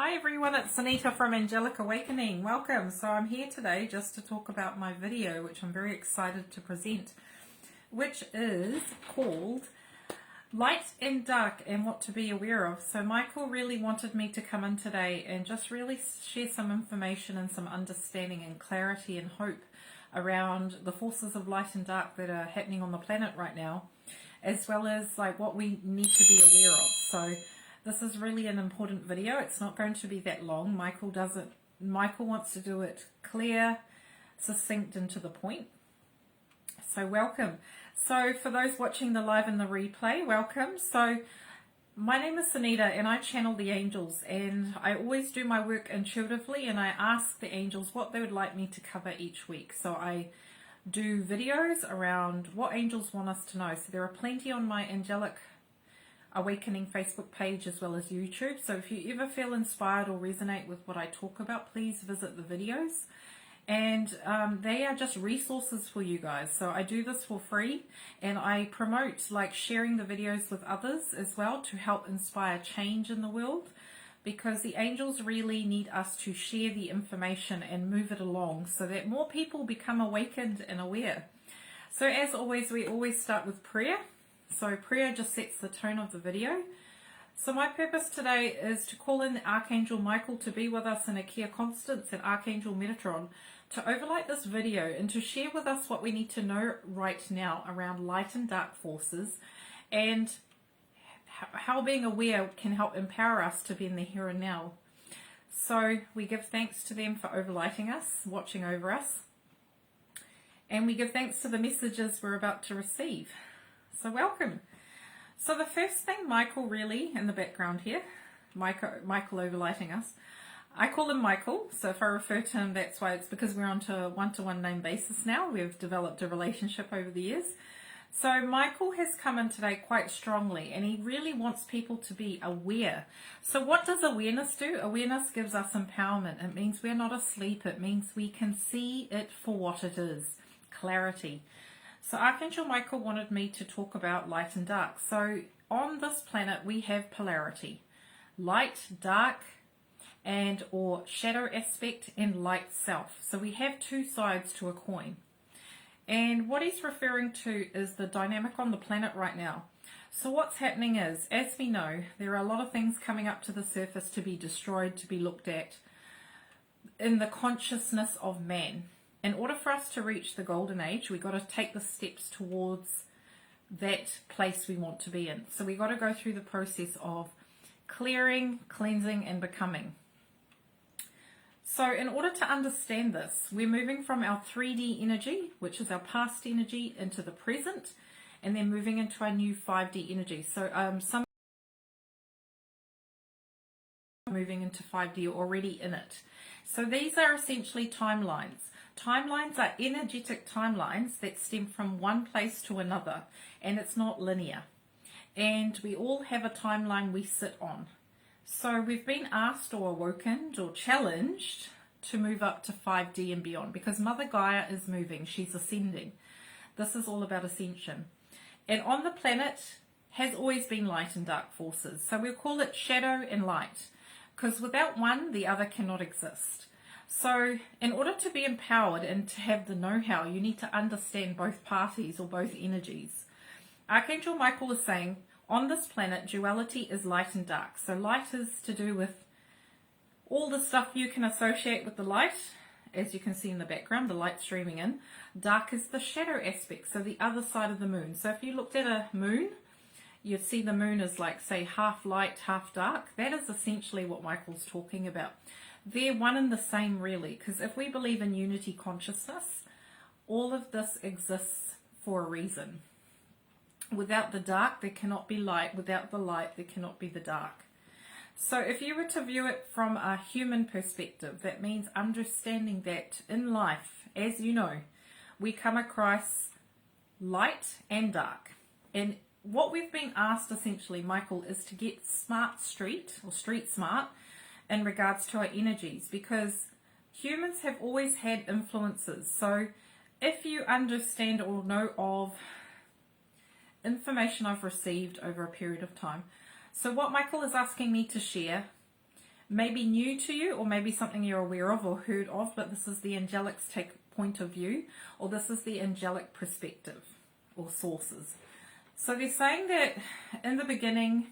Hi everyone, it's Anita from Angelic Awakening. Welcome. So I'm here today just to talk about my video, which I'm very excited to present, which is called Light and Dark and What to Be Aware of. So Michael really wanted me to come in today and just really share some information and some understanding and clarity and hope around the forces of light and dark that are happening on the planet right now, as well as like what we need to be aware of. So this is really an important video. It's not going to be that long. Michael wants to do it clear, succinct, and to the point. So welcome. So for those watching the live and the replay, welcome. So my name is Anita and I channel the angels, and I always do my work intuitively, and I ask the angels what they would like me to cover each week. So I do videos around what angels want us to know. So there are plenty on my Angelic Awakening Facebook page as well as YouTube. So if you ever feel inspired or resonate with what I talk about, please visit the videos. And they are just resources for you guys. So I do this for free, and I promote like sharing the videos with others as well to help inspire change in the world, because the angels really need us to share the information and move it along so that more people become awakened and aware. So as always, we always start with prayer. So prayer just sets the tone of the video. So my purpose today is to call in Archangel Michael to be with us in Akia Constance and Archangel Metatron to overlight this video and to share with us what we need to know right now around light and dark forces, and how being aware can help empower us to be in the here and now. So we give thanks to them for overlighting us, watching over us, and we give thanks to the messages we're about to receive. So welcome. So the first thing, Michael really in the background here, Michael overlighting us. I call him Michael, so if I refer to him, that's why. It's because we're on a one-to-one name basis now. We've developed a relationship over the years. So Michael has come in today quite strongly, and he really wants people to be aware. So what does awareness do? Awareness gives us empowerment. It means we're not asleep. It means we can see it for what it is. Clarity. So Archangel Michael wanted me to talk about light and dark. So on this planet we have polarity, light, dark, and or shadow aspect, and light self. So we have two sides to a coin. And what he's referring to is the dynamic on the planet right now. So what's happening is, as we know, there are a lot of things coming up to the surface to be destroyed, to be looked at in the consciousness of man. In order for us to reach the golden age, we've got to take the steps towards that place we want to be in. So we've got to go through the process of clearing, cleansing, and becoming. So in order to understand this, we're moving from our 3D energy, which is our past energy, into the present, and then moving into our new 5D energy. So some moving into 5D are already in it. So these are essentially timelines. Timelines are energetic timelines that stem from one place to another, and it's not linear. And we all have a timeline we sit on. So we've been asked or awakened or challenged to move up to 5D and beyond, because Mother Gaia is moving, she's ascending. This is all about ascension. And on the planet has always been light and dark forces. So we'll call it shadow and light, because without one, the other cannot exist. So in order to be empowered and to have the know-how, you need to understand both parties or both energies. Archangel Michael is saying, on this planet, duality is light and dark. So light is to do with all the stuff you can associate with the light, as you can see in the background, the light streaming in. Dark is the shadow aspect, so the other side of the moon. So if you looked at a moon, you'd see the moon as like, say, half light, half dark. That is essentially what Michael's talking about. They're one and the same, really, because if we believe in unity consciousness, all of this exists for a reason. Without the dark, there cannot be light. Without the light, there cannot be the dark. So if you were to view it from a human perspective, that means understanding that in life, as you know, we come across light and dark. And what we've been asked, essentially, Michael, is to get street smart in regards to our energies, because humans have always had influences. So if you understand or know of information I've received over a period of time. So what Michael is asking me to share maybe new to you, or maybe something you're aware of or heard of, but this is the angelics take point of view, or this is the angelic perspective or sources. So they're saying that in the beginning,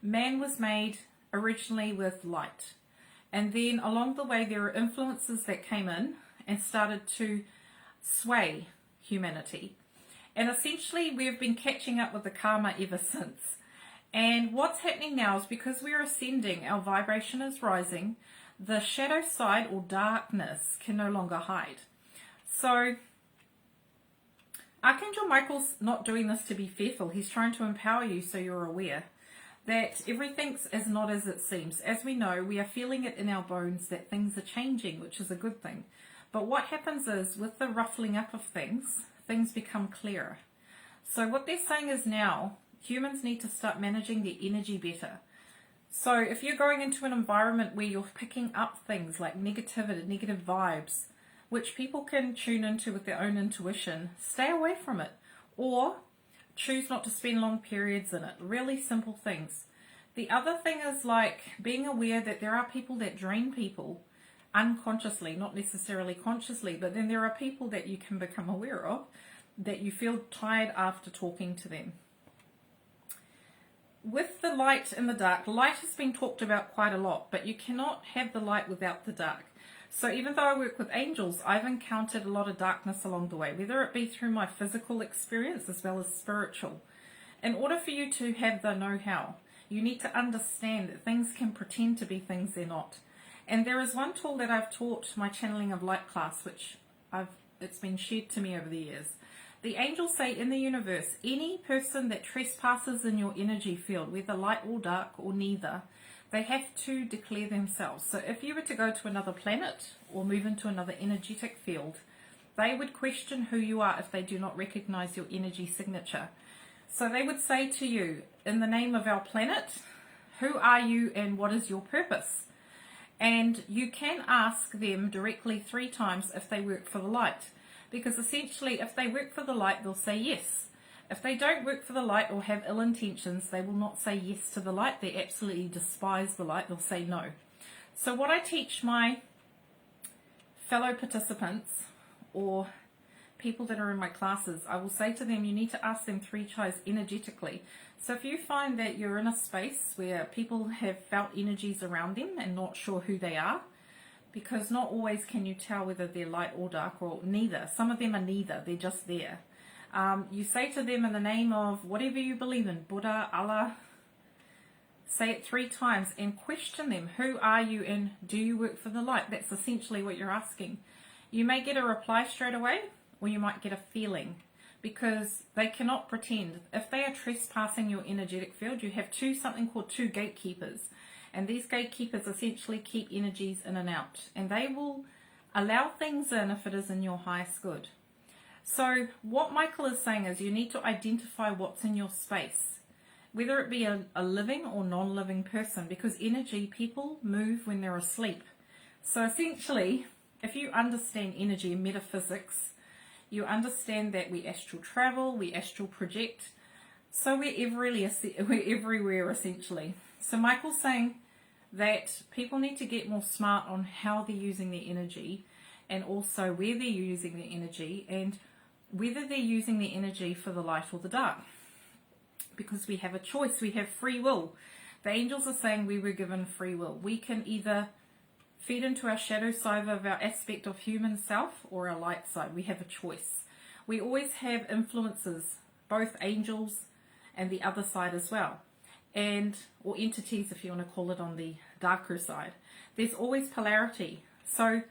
man was made originally with light. And then along the way, there are influences that came in and started to sway humanity. And essentially, we've been catching up with the karma ever since. And what's happening now is because we're ascending, our vibration is rising, the shadow side or darkness can no longer hide. So Archangel Michael's not doing this to be fearful. He's trying to empower you so you're aware that everything is not as it seems. As we know, we are feeling it in our bones that things are changing, which is a good thing. But what happens is, with the ruffling up of things, things become clearer. So what they're saying is now, humans need to start managing their energy better. So if you're going into an environment where you're picking up things like negativity, negative vibes, which people can tune into with their own intuition, stay away from it. Or choose not to spend long periods in it. Really simple things. The other thing is like being aware that there are people that drain people unconsciously, not necessarily consciously, but then there are people that you can become aware of that you feel tired after talking to them. With the light and the dark, light has been talked about quite a lot, but you cannot have the light without the dark. So even though I work with angels, I've encountered a lot of darkness along the way, whether it be through my physical experience as well as spiritual. In order for you to have the know-how, you need to understand that things can pretend to be things they're not. And there is one tool that I've taught my channeling of light class, which it's been shared to me over the years. The angels say in the universe, any person that trespasses in your energy field, whether light or dark or neither, they have to declare themselves. So if you were to go to another planet or move into another energetic field, they would question who you are if they do not recognize your energy signature. So they would say to you, in the name of our planet, who are you and what is your purpose? And you can ask them directly 3 times if they work for the light. Because essentially, if they work for the light, they'll say yes. If they don't work for the light or have ill intentions, they will not say yes to the light. They absolutely despise the light. They'll say no. So what I teach my fellow participants or people that are in my classes, I will say to them, you need to ask them 3 times energetically. So if you find that you're in a space where people have felt energies around them and not sure who they are, because not always can you tell whether they're light or dark or neither. Some of them are neither. They're just there. You say to them in the name of whatever you believe in, Buddha, Allah, say it 3 times and question them. Who are you and do you work for the light? That's essentially what you're asking. You may get a reply straight away or you might get a feeling because they cannot pretend. If they are trespassing your energetic field, you have something called 2 gatekeepers. And these gatekeepers essentially keep energies in and out. And they will allow things in if it is in your highest good. So what Michael is saying is you need to identify what's in your space, whether it be a living or non-living person, because energy, people move when they're asleep. So essentially, if you understand energy and metaphysics, you understand that we astral travel, we astral project, so we're everywhere essentially. So Michael's saying that people need to get more smart on how they're using their energy and also where they're using their energy and whether they're using their energy for the light or the dark. Because we have a choice, we have free will. The angels are saying we were given free will. We can either feed into our shadow side of our aspect of human self or our light side. We have a choice. We always have influences, both angels and the other side as well. Or entities, if you want to call it, on the darker side. There's always polarity. So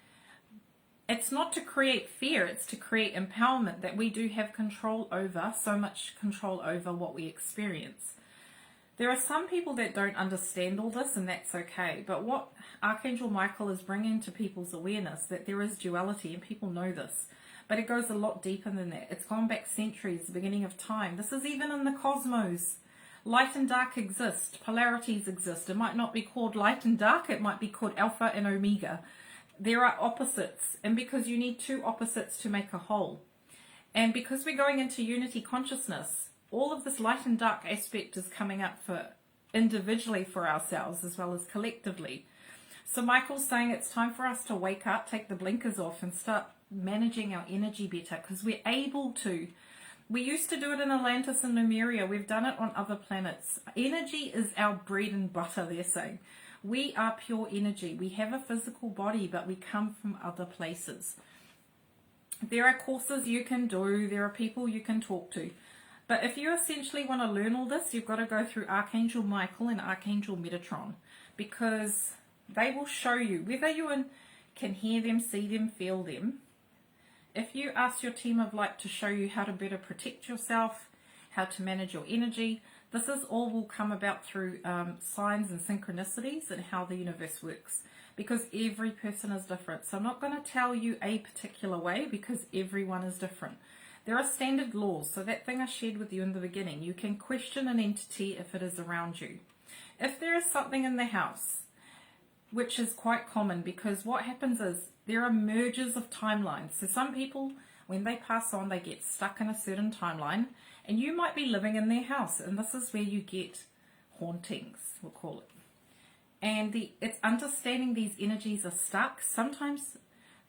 it's not to create fear, it's to create empowerment, that we do have control over, so much control over what we experience. There are some people that don't understand all this, and that's okay. But what Archangel Michael is bringing to people's awareness, that there is duality, and people know this. But it goes a lot deeper than that. It's gone back centuries, the beginning of time. This is even in the cosmos. Light and dark exist. Polarities exist. It might not be called light and dark. It might be called alpha and omega. There are opposites. And because you need 2 opposites to make a whole. And because we're going into unity consciousness, all of this light and dark aspect is coming up for individually for ourselves as well as collectively. So Michael's saying it's time for us to wake up, take the blinkers off and start managing our energy better, because we're able to. We used to do it in Atlantis and Lemuria. We've done it on other planets. Energy is our bread and butter, they're saying. We are pure energy. We have a physical body, but we come from other places. There are courses you can do. There are people you can talk to. But if you essentially want to learn all this, you've got to go through Archangel Michael and Archangel Metatron, because they will show you, whether you can hear them, see them, feel them. If you ask your team of light to show you how to better protect yourself, how to manage your energy, this is all will come about through signs and synchronicities and how the universe works, because every person is different. So I'm not going to tell you a particular way, because everyone is different. There are standard laws. So that thing I shared with you in the beginning, you can question an entity if it is around you. If there is something in the house, which is quite common, because what happens is there are mergers of timelines. So some people, when they pass on, they get stuck in a certain timeline, and you might be living in their house, and this is where you get hauntings, we'll call it. And it's understanding these energies are stuck. Sometimes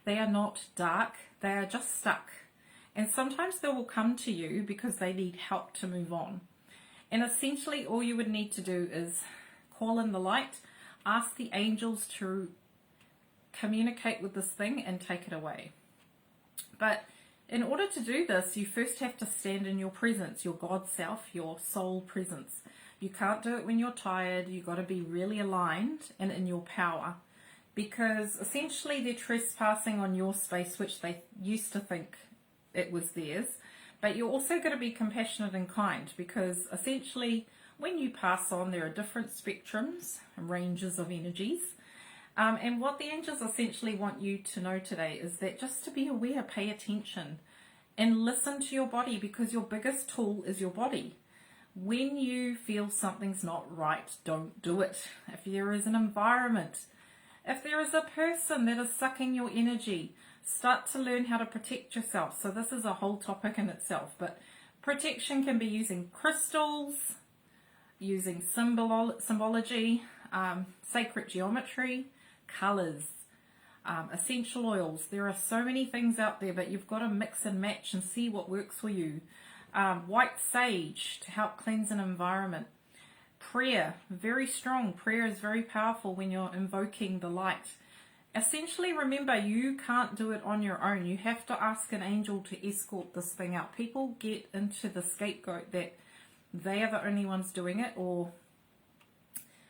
they are not dark, they are just stuck. And sometimes they will come to you because they need help to move on. And essentially all you would need to do is call in the light, ask the angels to communicate with this thing and take it away. But in order to do this, you first have to stand in your presence, your God self, your soul presence. You can't do it when you're tired. You've got to be really aligned and in your power, because essentially they're trespassing on your space, which they used to think it was theirs. But you're also going to be compassionate and kind, because essentially when you pass on, there are different spectrums and ranges of energies. And what the angels essentially want you to know today is that just to be aware, pay attention and listen to your body, because your biggest tool is your body. When you feel something's not right, don't do it. If there is an environment, if there is a person that is sucking your energy, start to learn how to protect yourself. So this is a whole topic in itself, but protection can be using crystals, using symbology, sacred geometry, colors, essential oils. There are so many things out there, but you've got to mix and match and see what works for you. White sage to help cleanse an environment. Prayer, very strong. Prayer is very powerful when you're invoking the light. Essentially, remember, you can't do it on your own. You have to ask an angel to escort this thing out. People get into the scapegoat that they are the only ones doing it, or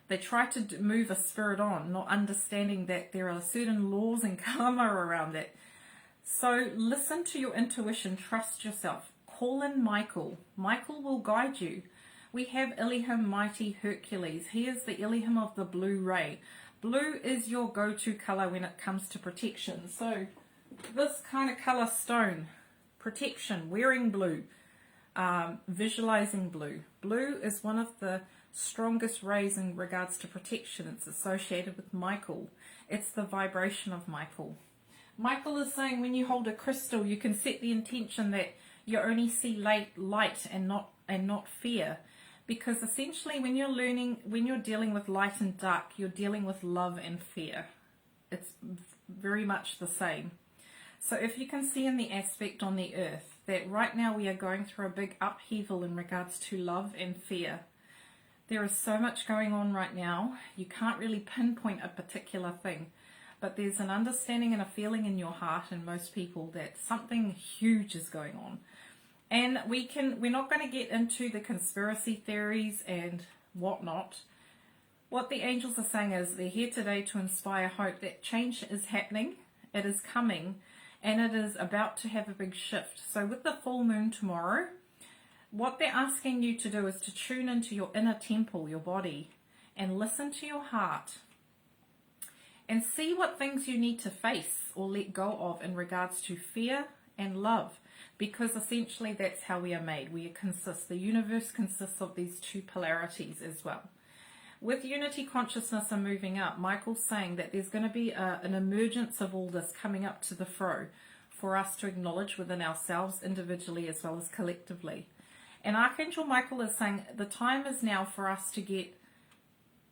they try to move a spirit on, not understanding that there are certain laws and karma around it. So listen to your intuition, trust yourself. Call in Michael. Michael will guide you. We have Elohim Mighty Hercules. He is the Elohim of the blue ray. Blue is your go-to color when it comes to protection. So this kind of color stone, protection, wearing blue, visualizing blue. Blue is one of the strongest rays in regards to protection. It's associated with Michael. It's the vibration of Michael. Michael is saying when you hold a crystal, you can set the intention that you only see light and not fear. Because essentially when you're dealing with light and dark, you're dealing with love and fear. It's very much the same. So if you can see in the aspect on the earth that right now we are going through a big upheaval in regards to love and fear. There is so much going on right now, you can't really pinpoint a particular thing. But there's an understanding and a feeling in your heart in most people that something huge is going on. And we're not going to get into the conspiracy theories and whatnot. What the angels are saying is they're here today to inspire hope that change is happening, it is coming, and it is about to have a big shift. So with the full moon tomorrow, what they're asking you to do is to tune into your inner temple, your body, and listen to your heart. And see what things you need to face or let go of in regards to fear and love. Because essentially that's how we are made. The universe consists of these two polarities as well. With unity consciousness and moving up, Michael's saying that there's going to be an emergence of all this coming up to the fro for us to acknowledge within ourselves individually as well as collectively. And Archangel Michael is saying the time is now for us to get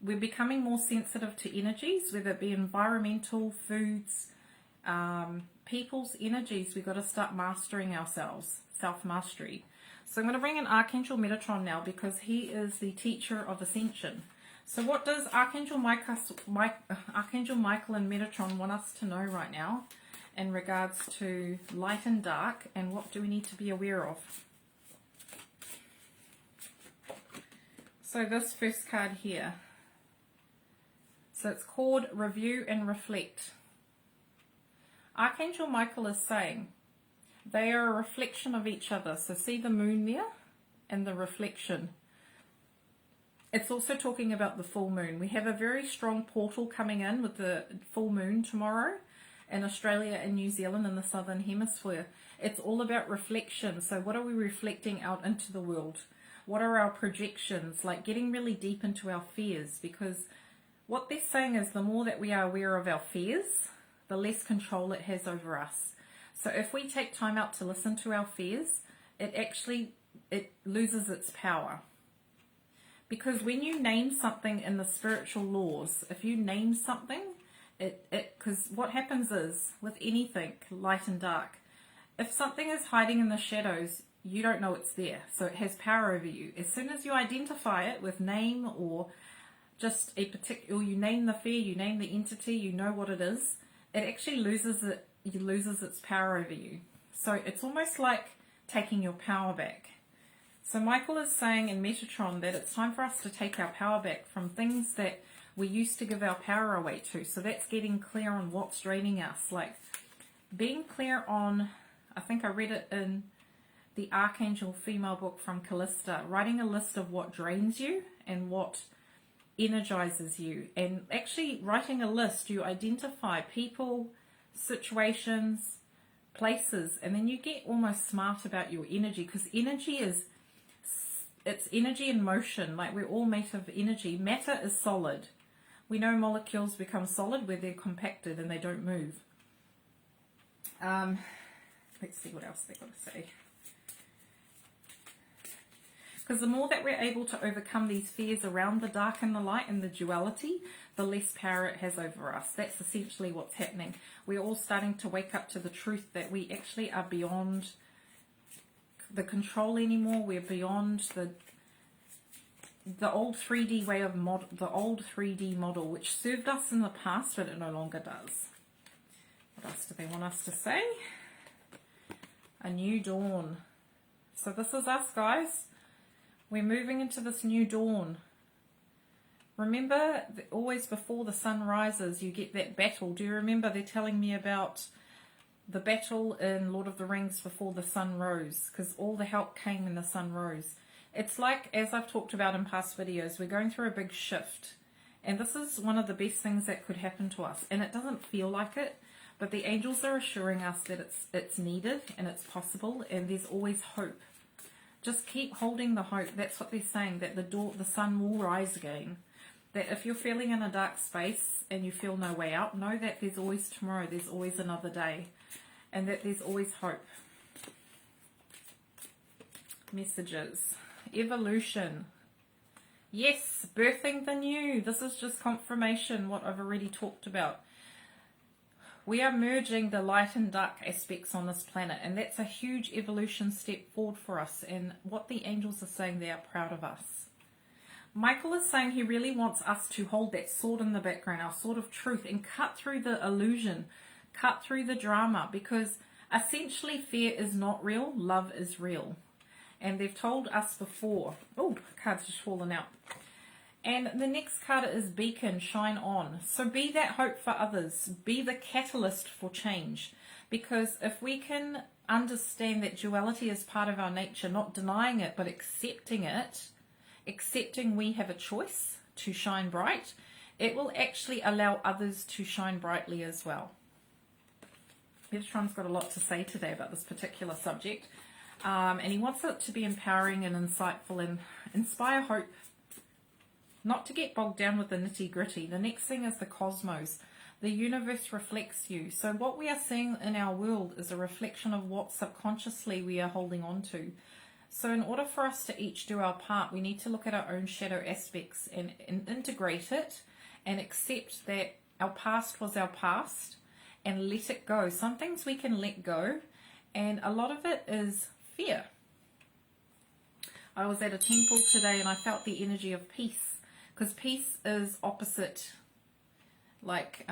we're becoming more sensitive to energies, whether it be environmental, foods, people's energies. We've got to start mastering ourselves, self-mastery. So I'm going to bring in Archangel Metatron now, because he is the teacher of ascension. So what does Archangel Michael and Metatron want us to know right now in regards to light and dark, and what do we need to be aware of? So this first card here, so it's called Review and Reflect. Archangel Michael is saying they are a reflection of each other. So see the moon there and the reflection. It's also talking about the full moon. We have a very strong portal coming in with the full moon tomorrow in Australia and New Zealand in the southern hemisphere. It's all about reflection. So what are we reflecting out into the world? What are our projections? Like getting really deep into our fears, because what they're saying is the more that we are aware of our fears, the less control it has over us. So if we take time out to listen to our fears, it loses its power. Because when you name something in the spiritual laws, if you name something, because what happens is, with anything, light and dark, if something is hiding in the shadows, you don't know it's there, so it has power over you. As soon as you identify it with name, or just a particular, you name the fear, you name the entity, you know what it is, it actually loses its power over you. So it's almost like taking your power back. So Michael is saying in Metatron that it's time for us to take our power back from things that we used to give our power away to. So that's getting clear on what's draining us, like being clear on, I think I read it in the Archangel female book from Callista, writing a list of what drains you and what energizes you. And actually writing a list, you identify people, situations, places, and then you get almost smart about your energy, because energy it's energy in motion. Like we're all made of energy. Matter is solid. We know molecules become solid where they're compacted and they don't move. Let's see what else they've got to say. Because the more that we're able to overcome these fears around the dark and the light and the duality, the less power it has over us. That's essentially what's happening. We're all starting to wake up to the truth that we actually are beyond the control anymore. We're beyond the old 3D way of the old 3D model, which served us in the past, but it no longer does. What else do they want us to say? A new dawn. So this is us, guys. We're moving into this new dawn. Remember, always before the sun rises, you get that battle. Do you remember they're telling me about the battle in Lord of the Rings before the sun rose? Because all the help came when the sun rose. It's like, as I've talked about in past videos, we're going through a big shift. And this is one of the best things that could happen to us. And it doesn't feel like it, but the angels are assuring us that it's needed and it's possible, and there's always hope. Just keep holding the hope. That's what they're saying, that the sun will rise again. That if you're feeling in a dark space and you feel no way out, know that there's always tomorrow, there's always another day, and that there's always hope. Messages. Evolution. Yes, birthing the new. This is just confirmation what I've already talked about. We are merging the light and dark aspects on this planet, and that's a huge evolution step forward for us. And what the angels are saying, they are proud of us. Michael is saying he really wants us to hold that sword in the background, our sword of truth, and cut through the illusion, cut through the drama, because essentially fear is not real, love is real. And they've told us before. Oh, card's just fallen out. And the next card is Beacon, shine on. So be that hope for others. Be the catalyst for change. Because if we can understand that duality is part of our nature, not denying it, but accepting it, accepting we have a choice to shine bright, it will actually allow others to shine brightly as well. Metatron's got a lot to say today about this particular subject. And he wants it to be empowering and insightful and inspire hope. Not to get bogged down with the nitty-gritty. The next thing is the cosmos. The universe reflects you. So what we are seeing in our world is a reflection of what subconsciously we are holding on to. So in order for us to each do our part, we need to look at our own shadow aspects and integrate it and accept that our past was our past and let it go. Some things we can let go, and a lot of it is fear. I was at a temple today and I felt the energy of peace, because peace is opposite, like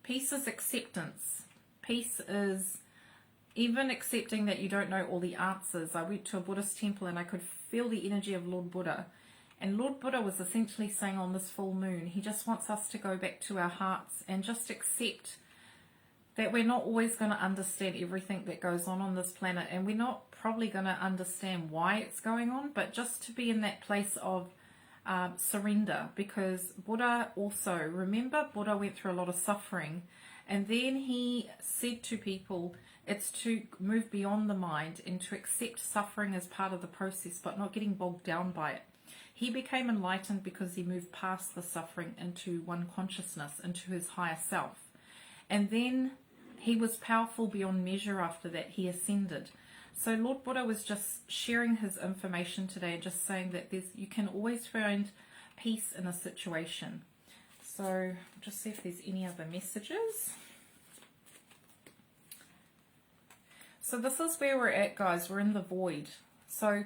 peace is acceptance. Peace is even accepting that you don't know all the answers. I went to a Buddhist temple and I could feel the energy of Lord Buddha. And Lord Buddha was essentially saying on this full moon, he just wants us to go back to our hearts and just accept that we're not always going to understand everything that goes on this planet, and we're not probably going to understand why it's going on, but just to be in that place of surrender. Because Buddha also, remember, Buddha went through a lot of suffering, and then he said to people, it's to move beyond the mind and to accept suffering as part of the process, but not getting bogged down by it. He became enlightened because he moved past the suffering into one consciousness, into his higher self. And then he was powerful beyond measure after that. He ascended. So Lord Buddha was just sharing his information today, just saying that you can always find peace in a situation. So just see if there's any other messages. So this is where we're at, guys. We're in the void. So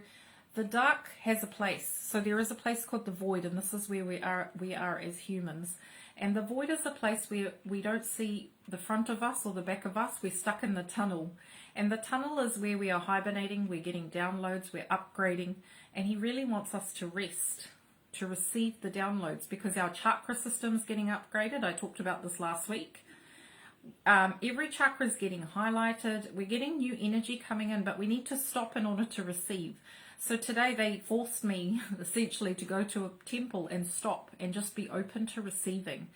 the dark has a place. So there is a place called the void, and this is where we are as humans. And the void is a place where we don't see the front of us or the back of us. We're stuck in the tunnel. And the tunnel is where we are hibernating, we're getting downloads, we're upgrading. And he really wants us to rest, to receive the downloads, because our chakra system is getting upgraded. I talked about this last week. Every chakra is getting highlighted. We're getting new energy coming in, but we need to stop in order to receive. So today they forced me essentially to go to a temple and stop and just be open to receiving.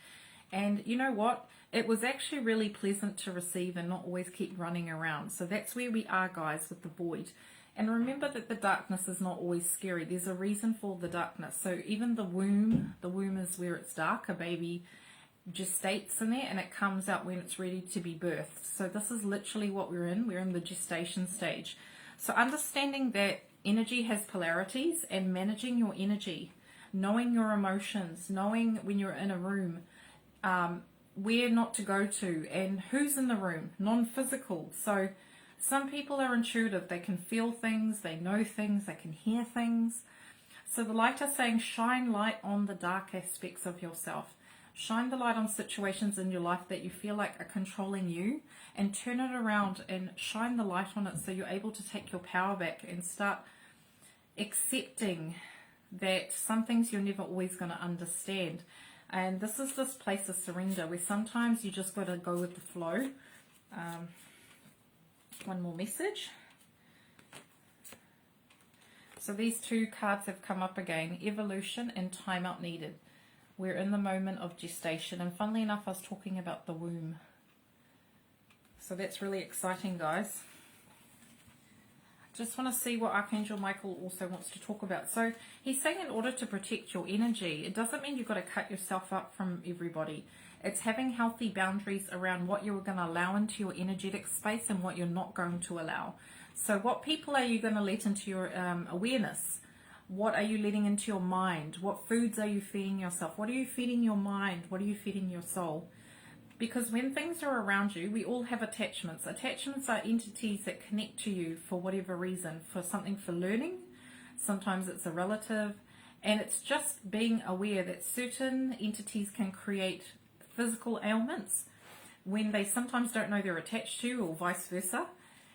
And you know what? It was actually really pleasant to receive and not always keep running around. So that's where we are, guys, with the void. And remember that the darkness is not always scary. There's a reason for the darkness. So even the womb is where it's dark. A baby gestates in there and it comes out when it's ready to be birthed. So this is literally what we're in. We're in the gestation stage. So understanding that energy has polarities and managing your energy, knowing your emotions, knowing when you're in a room, where not to go to and who's in the room, non-physical. So some people are intuitive. They can feel things, they know things, they can hear things. So the light is saying shine light on the dark aspects of yourself. Shine the light on situations in your life that you feel like are controlling you, and turn it around and shine the light on it so you're able to take your power back and start accepting that some things you're never always going to understand. And this is this place of surrender where sometimes you just got to go with the flow. One more message. So these two cards have come up again, evolution and time out needed. We're in the moment of gestation, and funnily enough I was talking about the womb. So that's really exciting, guys. Just want to see what Archangel Michael also wants to talk about. So he's saying in order to protect your energy, it doesn't mean you've got to cut yourself up from everybody. It's having healthy boundaries around what you're going to allow into your energetic space and what you're not going to allow. So what people are you going to let into your awareness? What are you letting into your mind? What foods are you feeding yourself? What are you feeding your mind? What are you feeding your soul? Because when things are around you, we all have attachments. Attachments are entities that connect to you for whatever reason, for something, for learning. Sometimes it's a relative. And it's just being aware that certain entities can create physical ailments when they sometimes don't know they're attached to you, or vice versa.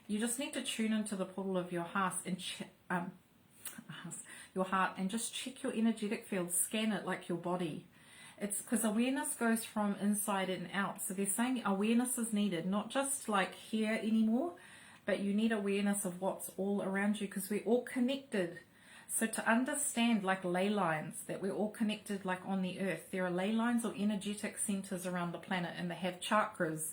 You just need to tune into the portal of your heart and just check your energetic field, scan it like your body. It's because awareness goes from inside and out. So they're saying awareness is needed, not just like here anymore, but you need awareness of what's all around you, because we're all connected. So to understand, like ley lines, that we're all connected like on the earth. There are ley lines or energetic centers around the planet, and they have chakras,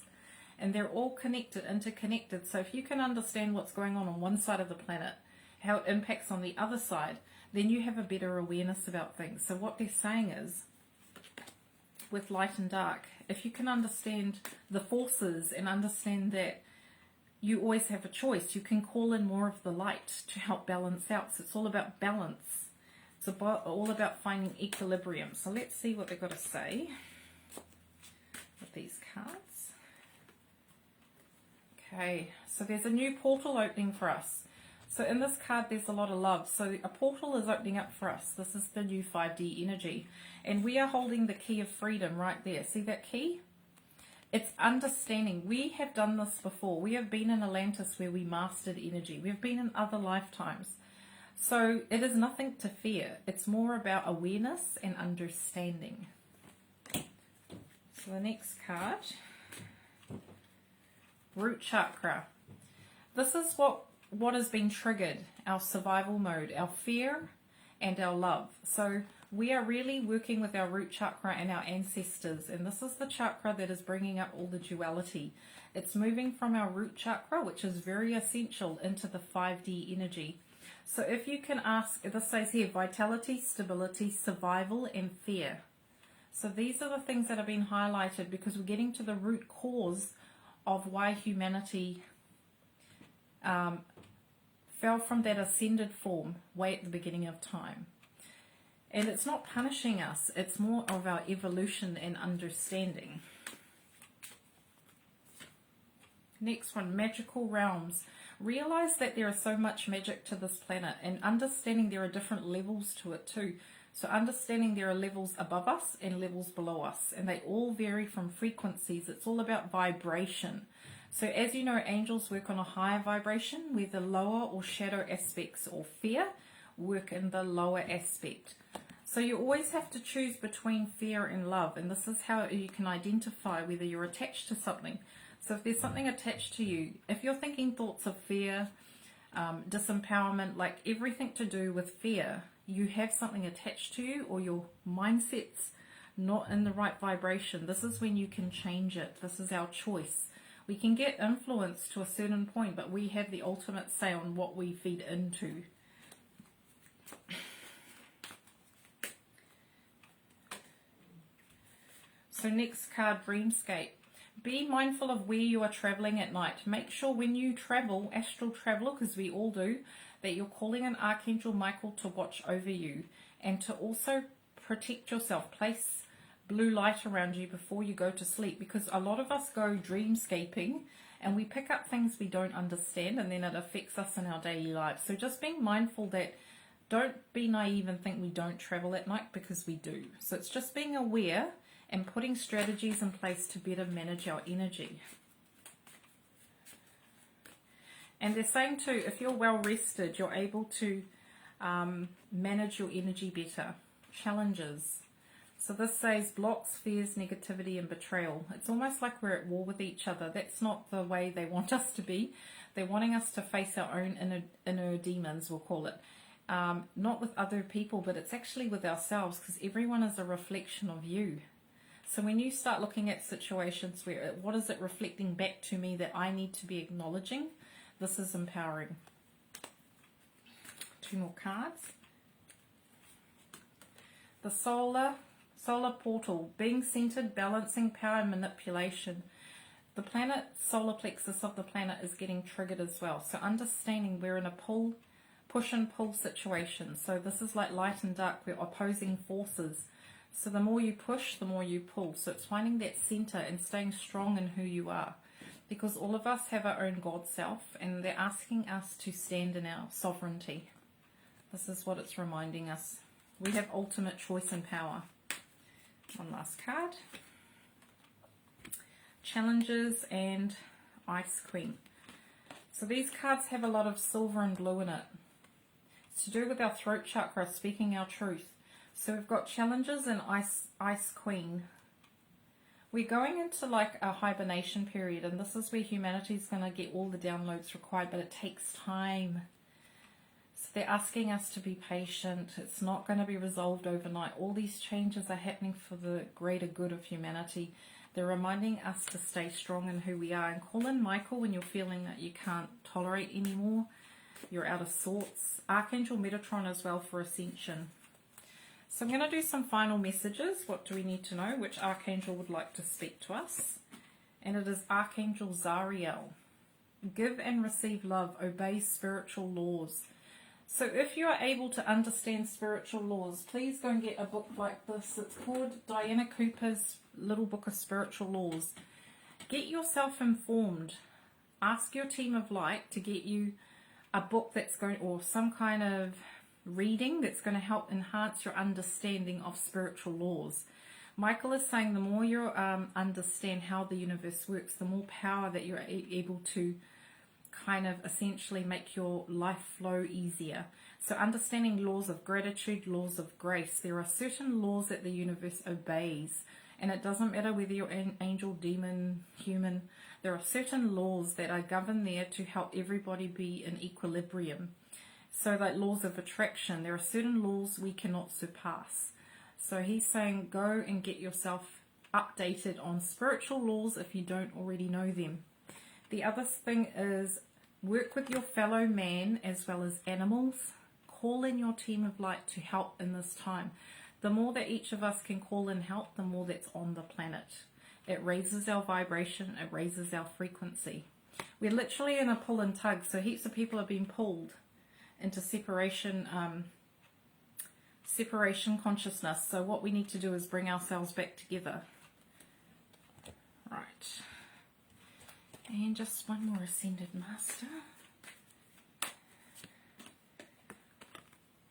and they're all connected, interconnected. So if you can understand what's going on one side of the planet, how it impacts on the other side, then you have a better awareness about things. So what they're saying is, with light and dark, if you can understand the forces and understand that you always have a choice. You can call in more of the light to help balance out. So it's all about balance. It's all about finding equilibrium. So let's see what they've got to say with these cards. Okay, so there's a new portal opening for us. So in this card, there's a lot of love. So a portal is opening up for us. This is the new 5D energy. And we are holding the key of freedom right there. See that key? It's understanding. We have done this before. We have been in Atlantis where we mastered energy. We've been in other lifetimes. So it is nothing to fear. It's more about awareness and understanding. So the next card, root chakra. This is what has been triggered, our survival mode, our fear and our love. So we are really working with our root chakra and our ancestors, and this is the chakra that is bringing up all the duality. It's moving from our root chakra, which is very essential, into the 5D energy. So if you can ask, this says here, vitality, stability, survival, and fear. So these are the things that have been highlighted because we're getting to the root cause of why humanity fell from that ascended form way at the beginning of time. And it's not punishing us, it's more of our evolution and understanding. Next one, magical realms. Realize that there is so much magic to this planet, and understanding there are different levels to it too. So understanding there are levels above us and levels below us, and they all vary from frequencies. It's all about vibration. So as you know, angels work on a higher vibration, where the lower or shadow aspects or fear work in the lower aspect. So you always have to choose between fear and love, and this is how you can identify whether you're attached to something. So if there's something attached to you, if you're thinking thoughts of fear, disempowerment, like everything to do with fear, you have something attached to you, or your mindset's not in the right vibration. This is when you can change it. This is our choice. We can get influence to a certain point, but we have the ultimate say on what we feed into. So next card, dreamscape. Be mindful of where you are traveling at night. Make sure when you travel, astral travel, because we all do, that you're calling on Archangel Michael to watch over you and to also protect yourself. Place blue light around you before you go to sleep, because a lot of us go dreamscaping and we pick up things we don't understand, and then it affects us in our daily lives. So just being mindful that, don't be naive and think we don't travel at night, because we do. So it's just being aware and putting strategies in place to better manage our energy. And they're saying too, if you're well rested, you're able to manage your energy better. Challenges. So this says blocks, fears, negativity, and betrayal. It's almost like we're at war with each other. That's not the way they want us to be. They're wanting us to face our own inner demons, we'll call it. Not with other people, but it's actually with ourselves, because everyone is a reflection of you. So when you start looking at situations where, what is it reflecting back to me that I need to be acknowledging, this is empowering. Two more cards. The solar portal, being centered, balancing, power, and manipulation. The planet, solar plexus of the planet is getting triggered as well. So understanding we're in a push and pull situation. So this is like light and dark, we're opposing forces. So the more you push, the more you pull. So it's finding that center and staying strong in who you are. Because all of us have our own God self, and they're asking us to stand in our sovereignty. This is what it's reminding us. We have ultimate choice and power. One last card. Challenges and Ice Queen. So these cards have a lot of silver and blue in it. It's to do with our throat chakra, speaking our truth. So we've got challenges and Ice Queen. We're going into like a hibernation period, and this is where humanity is going to get all the downloads required, but it takes time. So they're asking us to be patient. It's not going to be resolved overnight. All these changes are happening for the greater good of humanity. They're reminding us to stay strong in who we are, and call in Michael when you're feeling that you can't tolerate anymore, you're out of sorts. Archangel Metatron as well for ascension. So I'm going to do some final messages. What do we need to know? Which Archangel would like to speak to us? And it is Archangel Zariel. give and receive love, obey spiritual laws. So if you are able to understand spiritual laws, please go and get a book like this. It's called Diana Cooper's Little Book of Spiritual Laws. Get yourself informed. Ask your team of light to get you a book that's going, or some kind of reading that's going to help enhance your understanding of spiritual laws. Michael is saying the more you understand how the universe works, the more power that you're able to kind of essentially make your life flow easier. So understanding laws of gratitude, laws of grace, there are certain laws that the universe obeys, and it doesn't matter whether you're an angel, demon, human. There are certain laws that are governed there to help everybody be in equilibrium. So like laws of attraction, there are certain laws we cannot surpass. So he's saying go and get yourself updated on spiritual laws if you don't already know them. The other thing is work with your fellow man as well as animals. Call in your team of light to help in this time. The more that each of us can call in help, the more that's on the planet. It raises our vibration, it raises our frequency. We're literally in a pull and tug, so heaps of people are being pulled into separation consciousness. So what we need to do is bring ourselves back together. Right. And just one more Ascended Master.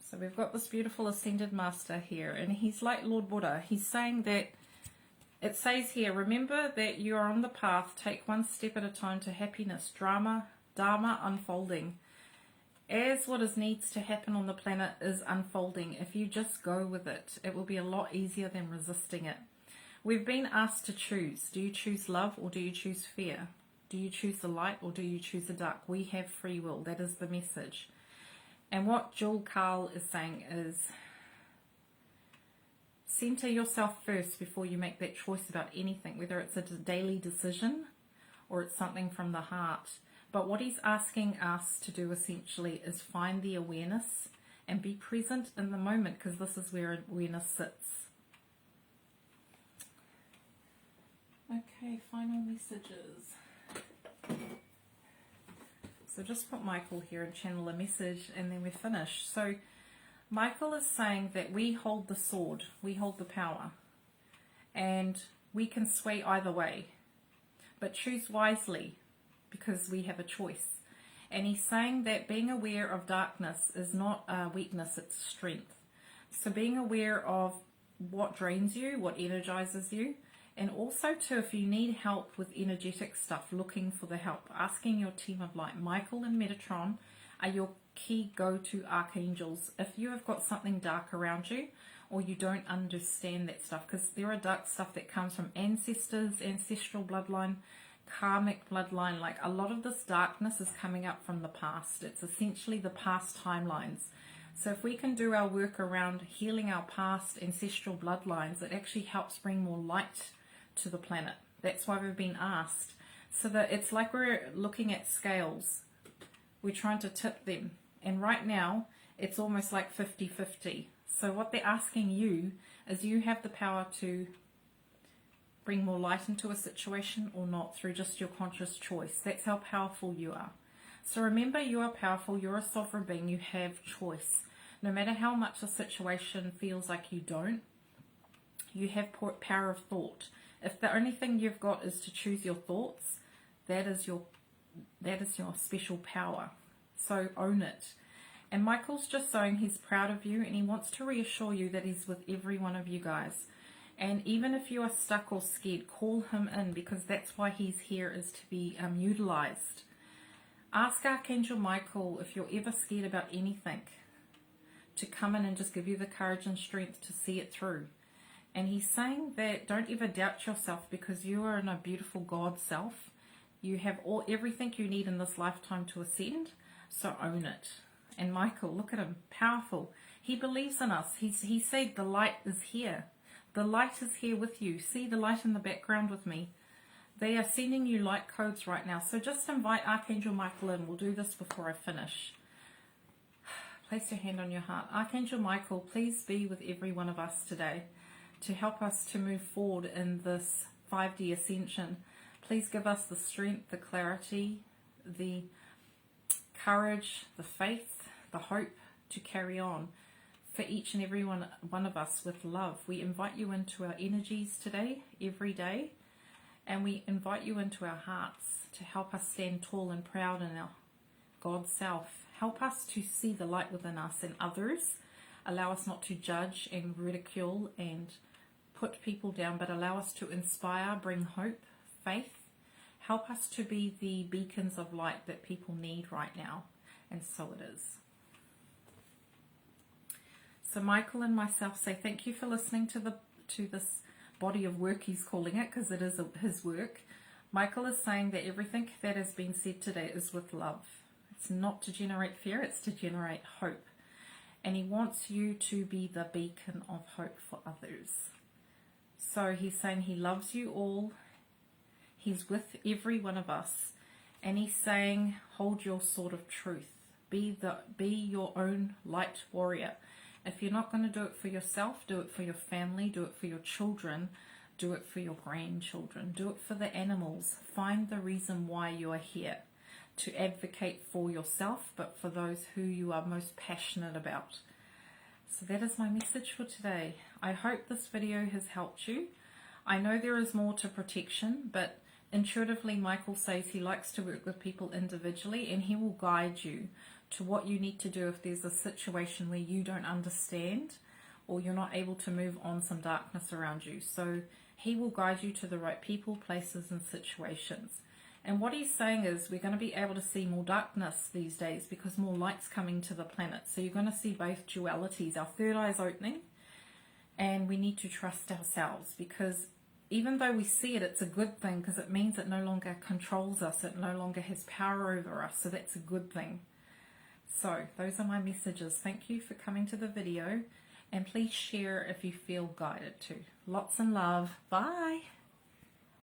So we've got this beautiful Ascended Master here, and he's like Lord Buddha. He's saying that, it says here, remember that you are on the path, take one step at a time to happiness, Dharma unfolding. As what needs to happen on the planet is unfolding, if you just go with it, it will be a lot easier than resisting it. We've been asked to choose. Do you choose love or do you choose fear? Do you choose the light or do you choose the dark? We have free will. That is the message. And what Jewel Carl is saying is, center yourself first before you make that choice about anything, whether it's a daily decision or it's something from the heart. But what he's asking us to do essentially is find the awareness and be present in the moment, because this is where awareness sits. Okay, final messages. So just put Michael here and channel a message and then we're finished. So Michael is saying that we hold the sword, we hold the power, and we can sway either way, but choose wisely because we have a choice. And he's saying that being aware of darkness is not a weakness, it's strength. So being aware of what drains you, what energizes you, and also too, if you need help with energetic stuff, looking for the help, asking your team of light. Michael and Metatron are your key go-to archangels. If you have got something dark around you, or you don't understand that stuff, because there are dark stuff that comes from ancestors, ancestral bloodline, karmic bloodline, like a lot of this darkness is coming up from the past. It's essentially the past timelines. So if we can do our work around healing our past ancestral bloodlines, it actually helps bring more light to the planet. That's why we've been asked. So that it's like we're looking at scales. We're trying to tip them. And right now, it's almost like 50-50. So what they're asking you is you have the power to bring more light into a situation or not through just your conscious choice. That's how powerful you are. So remember, you are powerful. You're a sovereign being. You have choice. No matter how much a situation feels like you don't, you have power of thought. If the only thing you've got is to choose your thoughts, that is your special power. So own it. And Michael's just saying he's proud of you and he wants to reassure you that he's with every one of you guys. And even if you are stuck or scared, call him in, because that's why he's here, is to be utilized. Ask Archangel Michael if you're ever scared about anything, to come in and just give you the courage and strength to see it through. And he's saying that don't ever doubt yourself, because you are in a beautiful God self. You have everything you need in this lifetime to ascend, so own it. And Michael, look at him, powerful. He believes in us. He said the light is here. The light is here with you. See the light in the background with me. They are sending you light codes right now. So just invite Archangel Michael in. We'll do this before I finish. Place your hand on your heart. Archangel Michael, please be with every one of us today to help us to move forward in this 5D ascension. Please give us the strength, the clarity, the courage, the faith, the hope to carry on for each and every one of us with love. We invite you into our energies today, every day, and we invite you into our hearts to help us stand tall and proud in our God self. Help us to see the light within us and others. Allow us not to judge and ridicule and put people down, but allow us to inspire, bring hope, faith. Help us to be the beacons of light that people need right now. And so it is. So Michael and myself say thank you for listening to this body of work, he's calling it, because it is his work. Michael is saying that everything that has been said today is with love. It's not to generate fear, it's to generate hope. And he wants you to be the beacon of hope for others. So he's saying he loves you all. He's with every one of us. And he's saying, hold your sword of truth. Be your own light warrior. If you're not going to do it for yourself, do it for your family, do it for your children, do it for your grandchildren, do it for the animals. Find the reason why you are here. To advocate for yourself, but for those who you are most passionate about. So that is my message for today. I hope this video has helped you. I know there is more to protection, but intuitively Michael says he likes to work with people individually, and he will guide you to what you need to do if there's a situation where you don't understand or you're not able to move on some darkness around you. So he will guide you to the right people, places and situations. And what he's saying is we're going to be able to see more darkness these days because more light's coming to the planet. So you're going to see both dualities. Our third eye is opening, and we need to trust ourselves, because even though we see it, it's a good thing, because it means it no longer controls us. It no longer has power over us. So that's a good thing. So those are my messages. Thank you for coming to the video, and please share if you feel guided to. Lots and love. Bye.